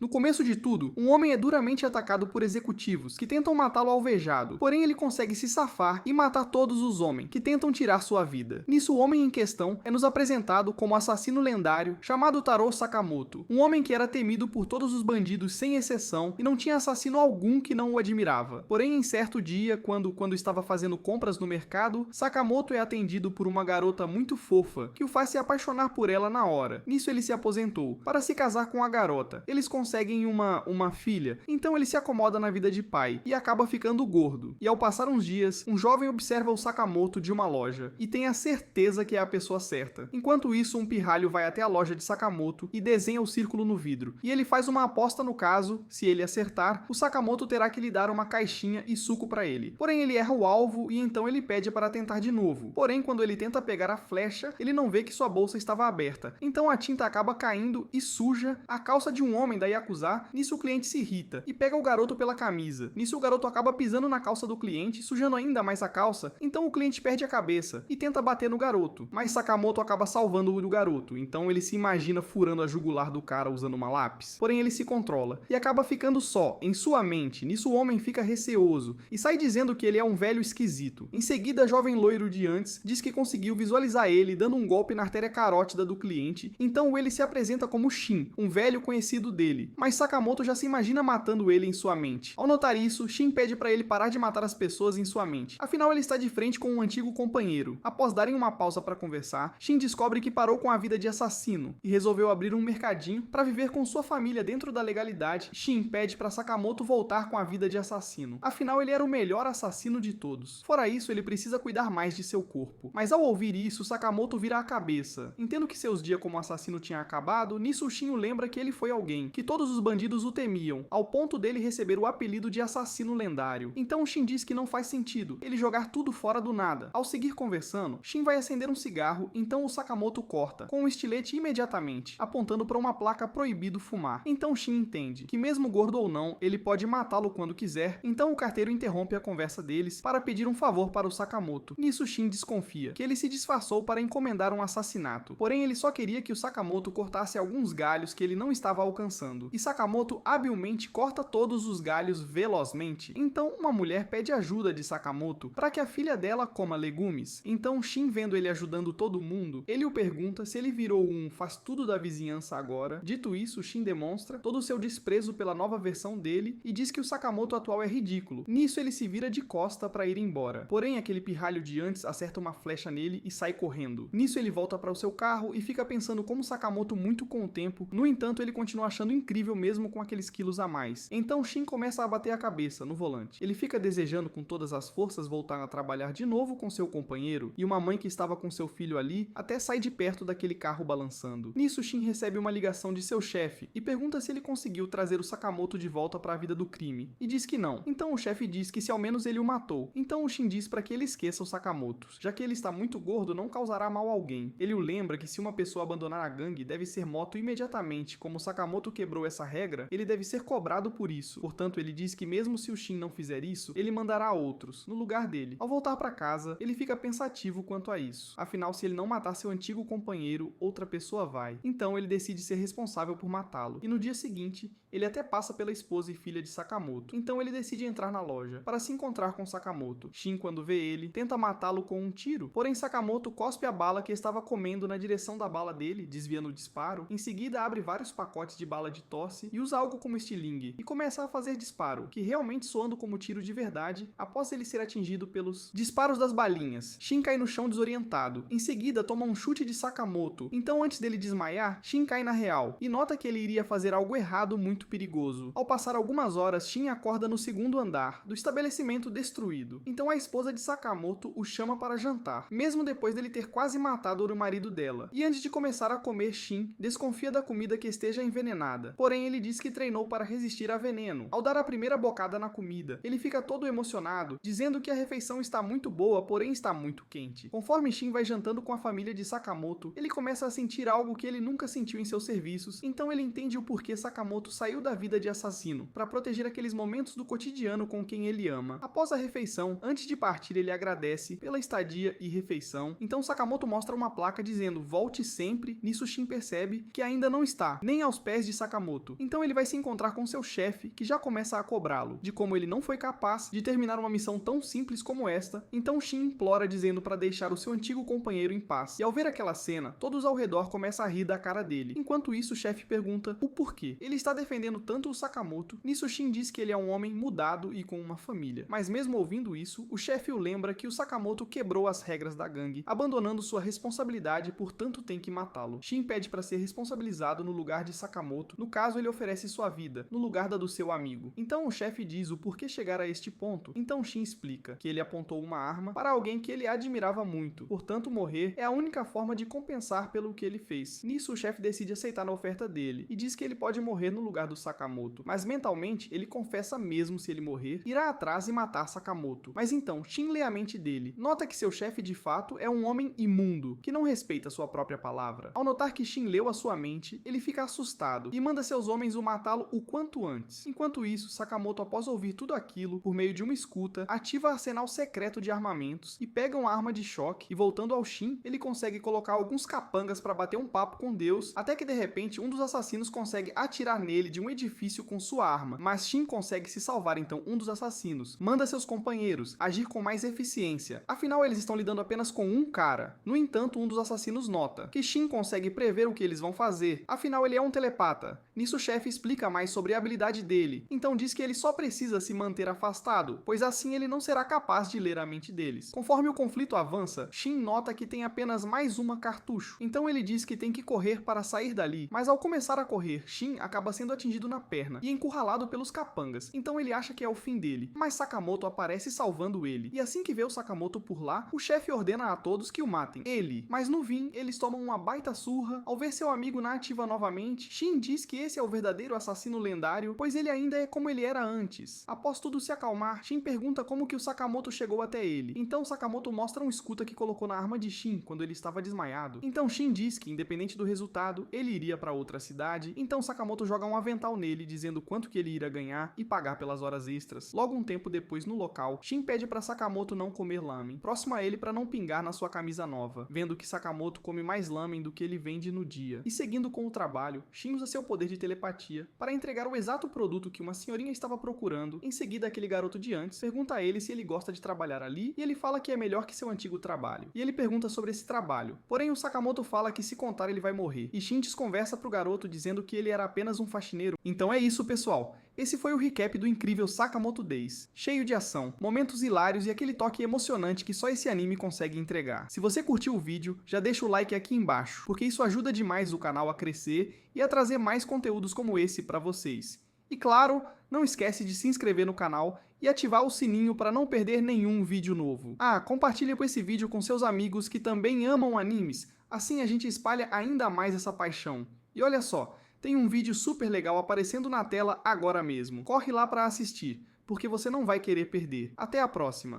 No começo de tudo, um homem é duramente atacado por executivos que tentam matá-lo alvejado, porém ele consegue se safar e matar todos os homens que tentam tirar sua vida. Nisso, o homem em questão é nos apresentado como assassino lendário chamado Taro Sakamoto, um homem que era temido por todos os bandidos sem exceção e não tinha assassino algum que não o admirava. Porém, em certo dia, quando estava fazendo compras no mercado, Sakamoto é atendido por uma garota muito fofa, que o faz se apaixonar por ela na hora. Nisso ele se aposentou, para se casar com a garota. Eles conseguem uma filha, então ele se acomoda na vida de pai, e acaba ficando gordo. E ao passar uns dias, um jovem observa o Sakamoto de uma loja, e tem a certeza que é a pessoa certa. Enquanto isso, um pirralho vai até a loja de Sakamoto e desenha o círculo no vidro, e ele faz uma aposta no caso, se ele acertar, o Sakamoto terá que lhe dar uma caixinha e suco para ele. Porém, ele erra o alvo e então ele pede para tentar de novo. Porém, quando ele tenta pegar a flecha, ele não vê que sua bolsa estava aberta. Então a tinta acaba caindo e suja a calça de um homem da Yakuza. Nisso o cliente se irrita e pega o garoto pela camisa. Nisso o garoto acaba pisando na calça do cliente, sujando ainda mais a calça. Então o cliente perde a cabeça e tenta bater no garoto. Mas Sakamoto acaba salvando o garoto. Então ele se imagina furando a jugular do cara usando uma lápis. Porém ele se controla e acaba ficando só, em sua mente. Nisso o homem fica receoso e sai dizendo que ele é um velho esquisito. Em seguida, a jovem loiro de antes diz que conseguiu visualizar ele dando um golpe na artéria carótida do cliente. Então ele se apresenta como Shin, um velho conhecido dele. Mas Sakamoto já se imagina matando ele em sua mente. Ao notar isso, Shin pede para ele parar de matar as pessoas em sua mente. Afinal, ele está de frente com um antigo companheiro. Após darem uma pausa para conversar, Shin descobre que parou com a vida de assassino e resolveu abrir um mercadinho para viver com sua família dentro da legalidade. Shin pede para Sakamoto voltar com a vida de assassino. Afinal, ele era o melhor assassino de todos. Fora isso, ele precisa cuidar mais de seu corpo. Mas ao ouvir isso, Sakamoto vira a cabeça. Entendo que seus dias como assassino tinham acabado, nisso o Shin lembra que ele foi alguém, que todos os bandidos o temiam, ao ponto dele receber o apelido de assassino lendário. Então o Shin diz que não faz sentido ele jogar tudo fora do nada. Ao seguir conversando, Shin vai acender um cigarro, então o Sakamoto corta, com um estilete imediatamente, apontando para uma placa proibido fumar. Então Shin entende que mesmo gordo ou não, ele pode matá-lo quando quiser, então o carteiro interrompe a conversa deles para pedir um favor para o Sakamoto. Nisso Shin desconfia que ele se disfarçou para encomendar um assassinato, porém ele só queria que o Sakamoto cortasse alguns galhos que ele não estava alcançando, e Sakamoto habilmente corta todos os galhos velozmente. Então uma mulher pede ajuda de Sakamoto para que a filha dela coma legumes. Então Shin, vendo ele ajudando todo mundo, ele o pergunta se ele virou um faz tudo da vizinhança agora. Dito isso, Shin demonstra todo o seu desprezo pela nova versão dele e diz que o Sakamoto atual é ridículo. Nisso ele se vira de costa para ir embora. Porém aquele pirralho de antes acerta uma flecha nele e sai correndo. Nisso ele volta para o seu carro e fica pensando como Sakamoto muito com o tempo. No entanto, ele continua achando incrível mesmo com aqueles quilos a mais. Então Shin começa a bater a cabeça no volante. Ele fica desejando com todas as forças voltar a trabalhar de novo com seu companheiro, e uma mãe que estava com seu filho ali até sai de perto daquele carro balançando. Nisso Shin recebe uma ligação de seu chefe e pergunta se ele conseguiu trazer o Sakamoto de volta para a vida do crime, e diz que não. Então o chefe diz que se ao menos ele o matou. Então o Shin diz para que ele esqueça o Sakamoto, já que ele está muito gordo, não causará mal a alguém. Ele o lembra que se uma pessoa abandonar a gangue, deve ser morto imediatamente. Como Sakamoto quebrou essa regra, ele deve ser cobrado por isso. Portanto, ele diz que mesmo se o Shin não fizer isso, ele mandará outros no lugar dele. Ao voltar para casa, ele fica pensativo quanto a isso. Afinal, se ele não matar seu antigo companheiro, outra pessoa vai. Então ele decide ser responsável por matá-lo. E no dia seguinte, ele até passa pela esposa e filha de Sakamoto. Então ele decide entrar na loja para se encontrar com Sakamoto. Shin, quando vê ele, tenta matá-lo com um tiro, porém Sakamoto cospe a bala que estava comendo na direção da bala dele, desviando o disparo. Em seguida abre vários pacotes de bala de tosse e usa algo como estilingue e começa a fazer disparo, que realmente soando como tiro de verdade, após ele ser atingido pelos disparos das balinhas. Shin cai no chão desorientado. Em seguida toma um chute de Sakamoto. Então antes dele desmaiar, Shin cai na real e nota que ele iria fazer algo errado muito perigoso. Ao passar algumas horas, Shin acorda no segundo andar do estabelecimento destruído. Então a esposa de Sakamoto o chama para jantar, mesmo depois dele ter quase matado o marido dela. E antes de começar a comer, Shin desconfia da comida que esteja envenenada. Porém ele diz que treinou para resistir a veneno. Ao dar a primeira bocada na comida, ele fica todo emocionado, dizendo que a refeição está muito boa, porém está muito quente. Conforme Shin vai jantando com a família de Sakamoto, ele começa a sentir algo que ele nunca sentiu em seus serviços. Então ele entende o porquê Sakamoto saiu da vida de assassino, para proteger aqueles momentos do cotidiano com quem ele ama. Após a refeição, antes de partir, ele agradece pela estadia e refeição. Então Sakamoto mostra uma placa dizendo volte sempre. Nisso Shin percebe que ainda não está nem aos pés de Sakamoto Sakamoto. Então ele vai se encontrar com seu chefe, que já começa a cobrá-lo, de como ele não foi capaz de terminar uma missão tão simples como esta. Então Shin implora dizendo para deixar o seu antigo companheiro em paz. E ao ver aquela cena, todos ao redor começam a rir da cara dele. Enquanto isso, o chefe pergunta o porquê. Ele está defendendo tanto o Sakamoto. Nisso Shin diz que ele é um homem mudado e com uma família. Mas mesmo ouvindo isso, o chefe o lembra que o Sakamoto quebrou as regras da gangue, abandonando sua responsabilidade, portanto tem que matá-lo. Shin pede para ser responsabilizado no lugar de Sakamoto. No caso, ele oferece sua vida, no lugar da do seu amigo. Então o chefe diz o porquê chegar a este ponto. Então Shin explica que ele apontou uma arma para alguém que ele admirava muito. Portanto, morrer é a única forma de compensar pelo que ele fez. Nisso, o chefe decide aceitar a oferta dele e diz que ele pode morrer no lugar do Sakamoto. Mas mentalmente, ele confessa mesmo se ele morrer, irá atrás e matar Sakamoto. Mas então, Shin lê a mente dele. Nota que seu chefe de fato é um homem imundo, que não respeita sua própria palavra. Ao notar que Shin leu a sua mente, ele fica assustado e manda seus homens o matá-lo o quanto antes. Enquanto isso, Sakamoto, após ouvir tudo aquilo, por meio de uma escuta, ativa o arsenal secreto de armamentos e pega uma arma de choque e, voltando ao Shin, ele consegue colocar alguns capangas para bater um papo com Deus, até que de repente um dos assassinos consegue atirar nele de um edifício com sua arma, mas Shin consegue se salvar. Então um dos assassinos manda seus companheiros agir com mais eficiência, afinal eles estão lidando apenas com um cara. No entanto, um dos assassinos nota que Shin consegue prever o que eles vão fazer, afinal ele é um telepata. Nisso o chefe explica mais sobre a habilidade dele, então diz que ele só precisa se manter afastado, pois assim ele não será capaz de ler a mente deles. Conforme o conflito avança, Shin nota que tem apenas mais uma cartucho, então ele diz que tem que correr para sair dali, mas ao começar a correr, Shin acaba sendo atingido na perna e encurralado pelos capangas, então ele acha que é o fim dele, mas Sakamoto aparece salvando ele, e assim que vê o Sakamoto por lá, o chefe ordena a todos que o matem, mas no fim, eles tomam uma baita surra. Ao ver seu amigo na ativa novamente, Shin diz que esse é o verdadeiro assassino lendário, pois ele ainda é como ele era antes. Após tudo se acalmar, Shin pergunta como que o Sakamoto chegou até ele, então Sakamoto mostra um escuta que colocou na arma de Shin quando ele estava desmaiado. Então Shin diz que, independente do resultado, ele iria para outra cidade, então Sakamoto joga um avental nele, dizendo quanto que ele iria ganhar e pagar pelas horas extras. Logo um tempo depois, no local, Shin pede para Sakamoto não comer lamen, próximo a ele para não pingar na sua camisa nova, vendo que Sakamoto come mais lamen do que ele vende no dia. E seguindo com o trabalho, Shin usa seu poder de telepatia para entregar o exato produto que uma senhorinha estava procurando. Em seguida, aquele garoto de antes pergunta a ele se ele gosta de trabalhar ali, e ele fala que é melhor que seu antigo trabalho. E ele pergunta sobre esse trabalho. Porém, o Sakamoto fala que se contar ele vai morrer, e Shin desconversa pro garoto dizendo que ele era apenas um faxineiro. Então é isso, pessoal. Esse foi o recap do incrível Sakamoto Days, cheio de ação, momentos hilários e aquele toque emocionante que só esse anime consegue entregar. Se você curtiu o vídeo, já deixa o like aqui embaixo, porque isso ajuda demais o canal a crescer e a trazer mais conteúdos como esse para vocês. E claro, não esquece de se inscrever no canal e ativar o sininho para não perder nenhum vídeo novo. Compartilha com esse vídeo com seus amigos que também amam animes, assim a gente espalha ainda mais essa paixão. E olha só, tem um vídeo super legal aparecendo na tela agora mesmo. Corre lá para assistir, porque você não vai querer perder. Até a próxima!